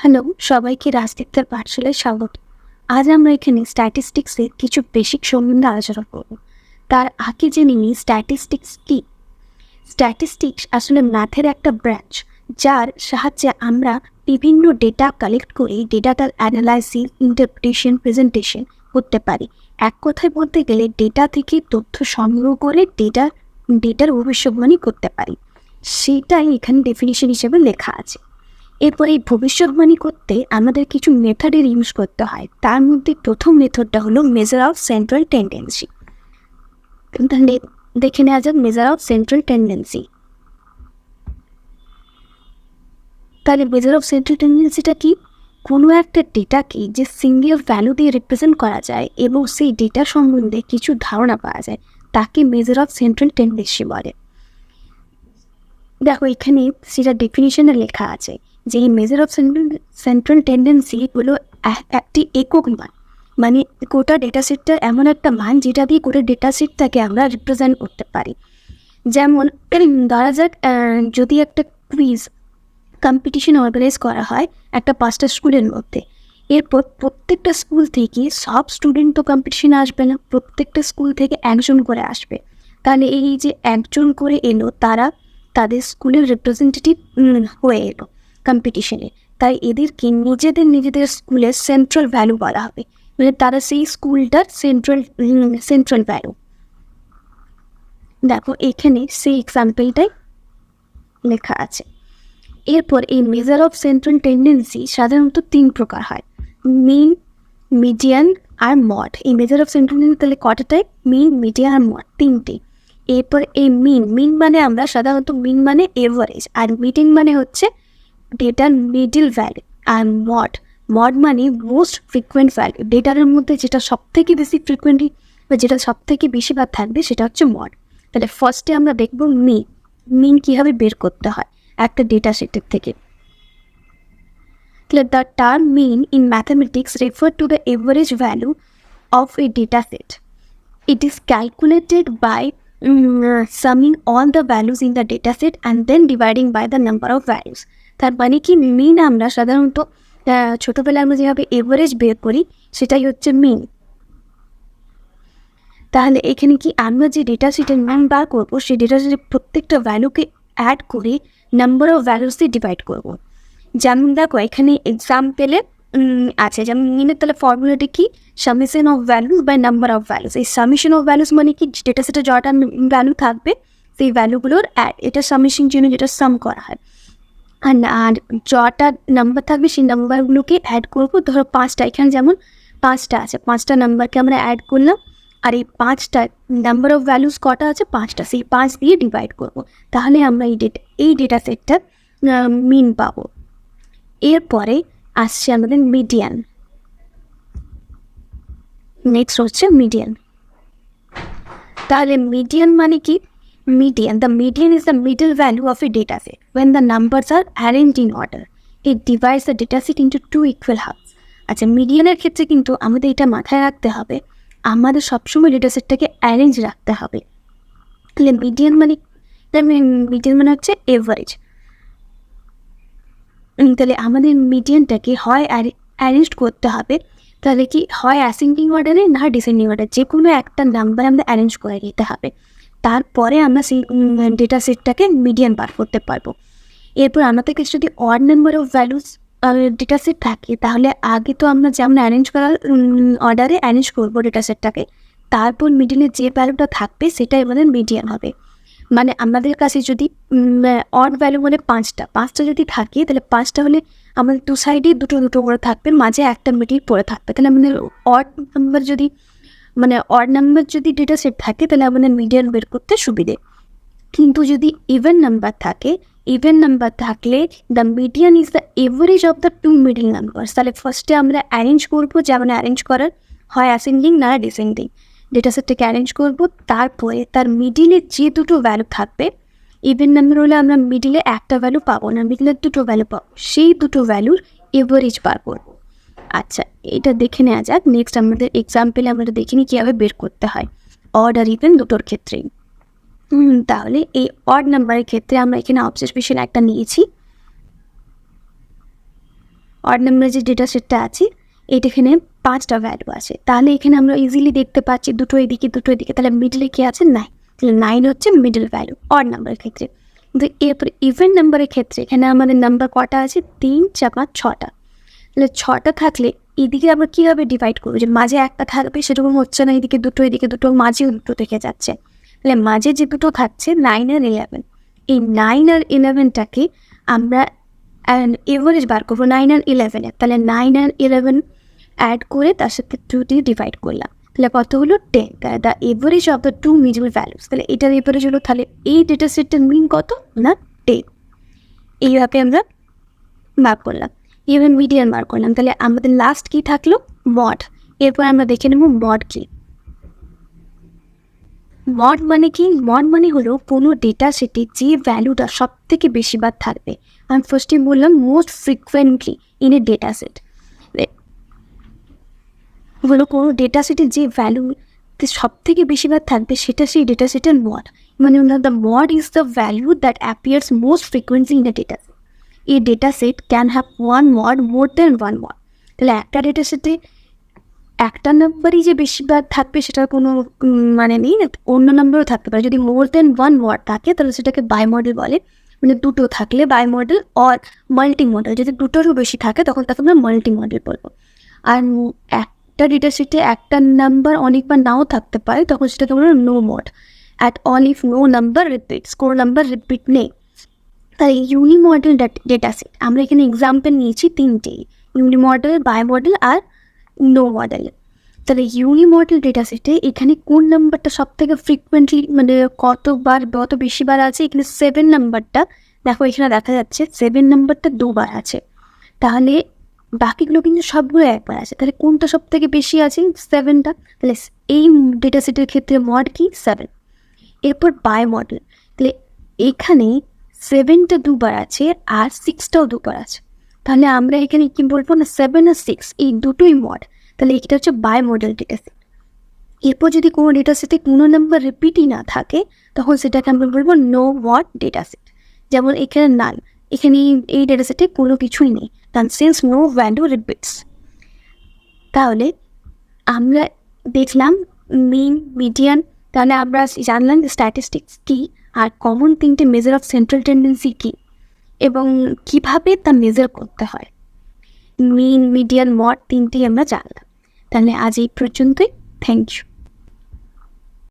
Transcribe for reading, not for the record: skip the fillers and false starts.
Hello, সবাইকে রাজদীপ্তার পাঠশালায় স্বাগত। আজ আমরা এখানে স্ট্যাটিস্টিক্সের কিছু বেসিক সম্বন্ধে আলোচনা করব। তার আগে জেনে নিই স্ট্যাটিস্টিক্স কী। স্ট্যাটিস্টিক্স আসলে ম্যাথের একটা ব্রাঞ্চ, যার সাহায্যে আমরা বিভিন্ন ডেটা কালেক্ট করে ডেটাটার অ্যানালাইসিস, ইন্টারপ্রিটেশন, প্রেজেন্টেশন করতে পারি। এক কথায় বলতে গেলে ডেটা থেকে তথ্য সংগ্রহ করে ডেটার ভবিষ্যৎবাণী করতে পারি। সেটাই এখানে ডেফিনিশন হিসেবে লেখা আছে। এরপর এই ভবিষ্যৎবাণী করতে আমাদের কিছু মেথডের ইউজ করতে হয়। তার মধ্যে প্রথম মেথডটা হলো মেজার অফ সেন্ট্রাল টেন্ডেন্সি। তাহলে দেখে নেওয়া যাক মেজার অফ সেন্ট্রাল টেন্ডেন্সি। তাহলে মেজার অফ সেন্ট্রাল টেন্ডেন্সিটা কি? কোনো একটা ডেটাকে যে সিঙ্গেল ভ্যালু দিয়ে রিপ্রেজেন্ট করা যায় এবং সেই ডেটা সম্বন্ধে কিছু ধারণা পাওয়া যায়, তাকে মেজার অফ সেন্ট্রাল টেন্ডেন্সি বলে। দেখো এখানে সেটা ডেফিনিশনে লেখা আছে যে এই মেজার অফ সেন্ট্রাল টেন্ডেন্সি হলো একটি একক মান, মানে গোটা ডেটা সেটটা এমন একটা মান যেটা দিয়ে গোটা ডেটা সেটটাকে আমরা রিপ্রেজেন্ট করতে পারি। যেমন ধরা যাক যদি একটা কুইজ কম্পিটিশন অর্গানাইজ করা হয় একটা 5টা স্কুলের মধ্যে, এরপর প্রত্যেকটা স্কুল থেকে সব স্টুডেন্ট তো কম্পিটিশনে আসবে না, প্রত্যেকটা স্কুল থেকে একজন করে আসবে। তাহলে এই যে একজন করে এলো, তারা তাদের স্কুলের রিপ্রেজেন্টেটিভ হয়ে এলো কম্পিটিশনে। তাই এদেরকে নিজেদের স্কুলের সেন্ট্রাল ভ্যালু বলা হবে, মানে তারা সেই স্কুলটার সেন্ট্রাল ভ্যালু। দেখো এখানে সেই এক্সাম্পলটাই লেখা আছে। এরপর এই মেজার অফ সেন্ট্রাল টেন্ডেন্সি সাধারণত 3 প্রকার হয়: মিন, মিডিয়ান আর মড। এই মেজার অফ সেন্ট্রাল টেন্ডেন্সি তাহলে কটা টাইপ? মিন, মিডিয়ান আর মড, 3টে। এরপর এই মিন মানে আমরা সাধারণত মিন মানে এভারেজ, আর মিডিয়ান মানে হচ্ছে ডেটার মিডিল ভ্যালু, আর মড মানে মোস্ট ফ্রিকুয়েন্ট ভ্যালু। ডেটার মধ্যে যেটা সব থেকে বেশি ফ্রিকুয়েন্টলি বা যেটা সব থেকে বেশিবার থাকবে সেটা হচ্ছে মড। তাহলে ফার্স্টে আমরা দেখব মিন কীভাবে বের করতে হয় একটা ডেটা সেটের থেকে। The term mean in mathematics refer to the average value of a data set. It is calculated by summing all the values in the data set and then dividing by the number of values. তার মানে কি, মিন আমরা সাধারণত ছোটোবেলায় আমরা যেভাবে average বের করি সেটাই হচ্ছে মিন। তাহলে এখানে কি আমরা যে ডেটা সেটের মান বার করবো, সেই ডেটা সেটের প্রত্যেকটা ভ্যালুকে অ্যাড করে নাম্বার অফ ভ্যালুস দিয়ে ডিভাইড করবো। যেমন দেখো এখানে এক্সাম্পলে আছে, যেমন মিনের তাহলে ফর্মুলাটি কি? Summation of values by number of values. এই সামেশন অফ ভ্যালুস মানে কি, ডেটা সেটে যটা ভ্যালু থাকবে সেই ভ্যালুগুলোর অ্যাড, এটা সামেশন জন্য যেটা সাম করা হয়। আর যটা নাম্বার থাকবে সেই নাম্বারগুলোকে অ্যাড করবো। ধরো 5টা, এখানে যেমন 5টা আছে, 5টা নাম্বারকে আমরা অ্যাড করলাম, আর এই 5টা নাম্বার অফ ভ্যালুস কটা আছে? 5টা, সেই 5 দিয়ে ডিভাইড করবো। তাহলে আমরা এই ডেটা সেটটা মিন পাবো। এরপরে আসছে আমাদের মিডিয়ান। নেক্সট হচ্ছে মিডিয়ান। তাহলে মিডিয়ান মানে কি? The median is the middle value of a data set when the numbers are arranged in order. It divides the data set into 2 equal halves. আচ্ছা, মিডিয়ানের ক্ষেত্রে কিন্তু আমাদের এটা মাথায় রাখতে হবে, আমাদের সবসময় ডেটা সেটটাকে অ্যারেঞ্জ রাখতে হবে। তাহলে মিডিয়ান মানে হচ্ছে এভারেজ। তাহলে আমাদের মিডিয়ানটাকে হয় অ্যারেঞ্জ করতে হবে, তাহলে কি হয় অ্যাসেন্ডিং অর্ডারে না ডিসেন্ডিং অর্ডারে, যে কোনো একটা নাম্বার আমরা অ্যারেঞ্জ করে নিতে হবে। তারপরে আমরা সেই ডেটা সেটটাকে মিডিয়ান বার করতে পারবো। এরপর আমাদের কাছে যদি odd number of values data set থাকে, তাহলে আগে তো আমরা যেমন অ্যারেঞ্জ করার অর্ডারে অ্যারেঞ্জ করবো ডেটা সেটটাকে, তারপর মিডিলে যে ভ্যালুটা থাকবে সেটাই আমাদের মিডিয়ান হবে। মানে আমাদের কাছে যদি অড ভ্যালু মানে 5টা যদি থাকে, তাহলে 5টা হলে আমাদের 2 সাইডে দুটো করে থাকবে, মাঝে একটা মিডিল পড়ে থাকবে। তাহলে আমাদের অড নাম্বার যদি ডেটা সেট থাকে, তাহলে আমাদের মিডিয়ান বের করতে সুবিধে। কিন্তু যদি ইভেন নাম্বার থাকলে the median is the average of the 2 middle numbers. তাহলে ফার্স্টে আমরা অ্যারেঞ্জ করবো, যেমন অ্যারেঞ্জ করার হয় অ্যাসেন্ডিং না ডিসেন্ডিং, ডেটা সেটটাকে অ্যারেঞ্জ করবো। তারপরে তার মিডিলে যে দুটো ভ্যালু থাকবে, ইভেন নাম্বার হলে আমরা মিডিলে একটা ভ্যালু পাবো না, মিডিলে দুটো ভ্যালু পাবো, সেই দুটো ভ্যালুর এভারেজ বার করবো। আচ্ছা, এটা দেখে নেওয়া যাক। নেক্সট আমাদের এক্সাম্পলে আমরা দেখে নিই কীভাবে বের করতে হয় অড আর ইভেন দুটোর ক্ষেত্রেই। তাহলে এই অড নাম্বারের ক্ষেত্রে আমরা এখানে অবজারভেশন একটা নিয়েছি। অড নাম্বারের যে ডেটা সেটটা আছে এটা এখানে 5টা ভ্যালু আছে, তাহলে এখানে আমরা ইজিলি দেখতে পাচ্ছি দুটো এদিকে, তাহলে মিডলে কি আছে 9, তাহলে 9 হচ্ছে মিডল ভ্যালু অড নাম্বারের ক্ষেত্রে। কিন্তু এরপরে ইভেন নাম্বারের ক্ষেত্রে এখানে আমাদের নাম্বার কটা আছে 3, 4, 5, 6টা। তাহলে 6টা থাকলে এদিকে আমরা কীভাবে ডিভাইড করবো, যে মাঝে একটা থাকবে সেরকম হচ্ছে না, এদিকে দুটো, মাঝেও দুটো থেকে যাচ্ছে। তাহলে মাঝে যে দুটো থাকছে 9 আর 11, এই 9 আর 11টাকে আমরা এভারেজ বার করবো 9 আর 11-এর। তাহলে 9 আর 11 অ্যাড করে তার সাথে 2 দিয়ে ডিভাইড করলাম, তাহলে কত হলো 10। তাহলে the average of the two middle values, তাহলে এটার এভারেজ হলো, তাহলে এই ডেটা সেটটার মিন কত না 10। এইভাবে আমরা বার করলাম, ইভেন মিডিয়ান বার করলাম। তাহলে আমাদের লাস্ট কি থাকলো মড। এরপর আমরা দেখে নেব মড কি। মড মানে কি? মড মানে হলো কোনো ডেটা সেটে যে ভ্যালুটা সব থেকে বেশিবার থাকবে। আমি ফার্স্টে বললাম most frequently in a data set, হলো কোনো ডেটা সেটে যে ভ্যালুতে সব থেকে বেশিবার থাকবে সেটা সেই ডেটা সেটের মড। মানে the mode is the value that appears most frequently in a data set. এই data set can have one mode, more than one mode. তাহলে একটা ডেটা সেটে একটা নাম্বারই যে বেশিবার থাকবে সেটার কোনো মানে নেই, অন্য নাম্বারও থাকতে পারে। যদি মোর দ্যান ওয়ান মড থাকে তাহলে সেটাকে বাই মডেল বলে, মানে দুটো থাকলে bimodal, or multimodal. যদি দুটোরও বেশি থাকে তখন তাকে আমরা মাল্টি মডেল বলবো। আর একটা ডেটা সেটে একটা নাম্বার অনেকবার নাও থাকতে পারে, তখন সেটাকে আমরা no mode. At all if no number repeats, কোনো নাম্বার রিপিট নেই। তাই ইউনিমডেল ডেটা সেট আমরা এখানে এক্সাম্পল নিয়েছি তিনটেই, ইউনিমডেল, বাই মডেল আর নো মডেল। তাহলে ইউনিমডেল ডেটা সেটে এখানে কোন নাম্বারটা সব থেকে ফ্রিকুয়েন্টলি, মানে কত বেশিবার আছে, এখানে 7 নাম্বারটা দেখো, এখানে দেখা যাচ্ছে 7 নাম্বারটা 2বার আছে। তাহলে বাকিগুলো কিন্তু সবগুলো একবার আছে, তাহলে কোনটা সব থেকে বেশি আছে 7টা। তাহলে এই ডেটা সেটের ক্ষেত্রে মড কি 7। এরপর বাই মডেল, তাহলে এখানে 7টা 2বার আছে আর 6টাও 2বার আছে। তাহলে আমরা এখানে কি বলবো না 7 আর 6 এই দুটোই মড। তাহলে এটা হচ্ছে বাই মডেল ডেটা সেট। এরপর যদি কোনো ডেটা সেটে কোনো নাম্বার রিপিটই না থাকে তখন সেটাকে আমরা বলবো নো মড ডেটা সেট। যেমন এখানে নাল, এখানে এই ডেটা সেটে কোনো কিছুই নেই, কারণ সিন্স নো ভ্যালু রিপিটস। তাহলে আমরা দেখলাম মিন, মিডিয়ান, তাহলে আমরা জানলাম স্ট্যাটিস্টিক্স কী আর কমন 3টে মেজার অফ সেন্ট্রাল টেন্ডেন্সি কী এবং কিভাবে তা মেজার করতে হয়। মিন, মিডিয়ান, মড 3টেই আমরা জানলাম। তাহলে আজ এই পর্যন্তই। Thank you.